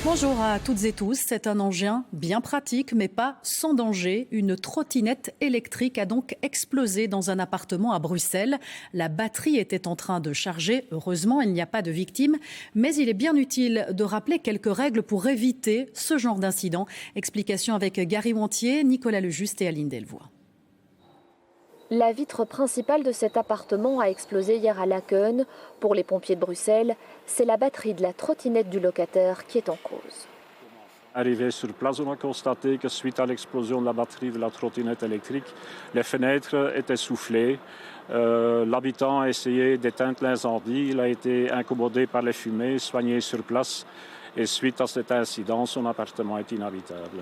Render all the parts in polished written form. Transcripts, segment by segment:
Bonjour à toutes et tous, c'est un engin bien pratique mais pas sans danger. Une trottinette électrique a donc explosé dans un appartement à Bruxelles. La batterie était en train de charger, heureusement il n'y a pas de victimes, mais il est bien utile de rappeler quelques règles pour éviter ce genre d'incident. Explication avec Gary Wantier, Nicolas Lejuste et Aline Delvoye. La vitre principale de cet appartement a explosé hier à Laken. Pour les pompiers de Bruxelles, c'est la batterie de la trottinette du locataire qui est en cause. Arrivé sur place, on a constaté que suite à l'explosion de la batterie de la trottinette électrique, les fenêtres étaient soufflées. L'habitant a essayé d'éteindre l'incendie. Il a été incommodé par les fumées, soigné sur place. Et suite à cet incident, son appartement est inhabitable.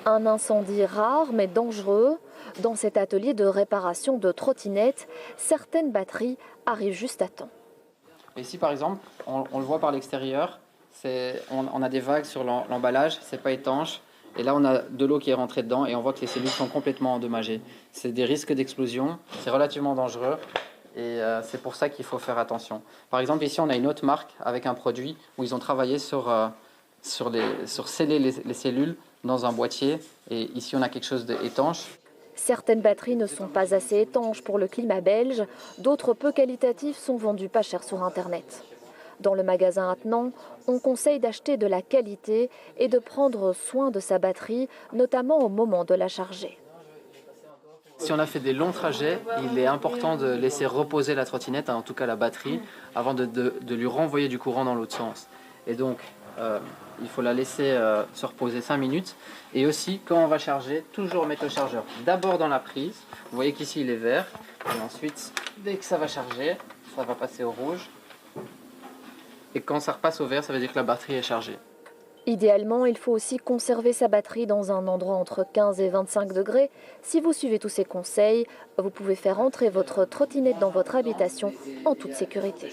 Un incendie rare mais dangereux. Dans cet atelier de réparation de trottinettes, certaines batteries arrivent juste à temps. Ici, par exemple, on le voit par l'extérieur, on a des vagues sur l'emballage, c'est pas étanche. Et là, on a de l'eau qui est rentrée dedans et on voit que les cellules sont complètement endommagées. C'est des risques d'explosion, c'est relativement dangereux et c'est pour ça qu'il faut faire attention. Par exemple, ici, on a une autre marque avec un produit où ils ont travaillé sur sceller les cellules dans un boîtier. Et ici, on a quelque chose d'étanche. Certaines batteries ne sont pas assez étanches pour le climat belge, d'autres peu qualitatives sont vendues pas cher sur Internet. Dans le magasin Attenant, on conseille d'acheter de la qualité et de prendre soin de sa batterie, notamment au moment de la charger. Si on a fait des longs trajets, il est important de laisser reposer la trottinette, en tout cas la batterie, avant de lui renvoyer du courant dans l'autre sens. Et donc, il faut la laisser se reposer 5 minutes. Et aussi, quand on va charger, toujours mettre le chargeur d'abord dans la prise. Vous voyez qu'ici, il est vert. Et ensuite, dès que ça va charger, ça va passer au rouge. Et quand ça repasse au vert, ça veut dire que la batterie est chargée. Idéalement, il faut aussi conserver sa batterie dans un endroit entre 15 et 25 degrés. Si vous suivez tous ces conseils, vous pouvez faire entrer votre trottinette dans votre habitation en toute sécurité.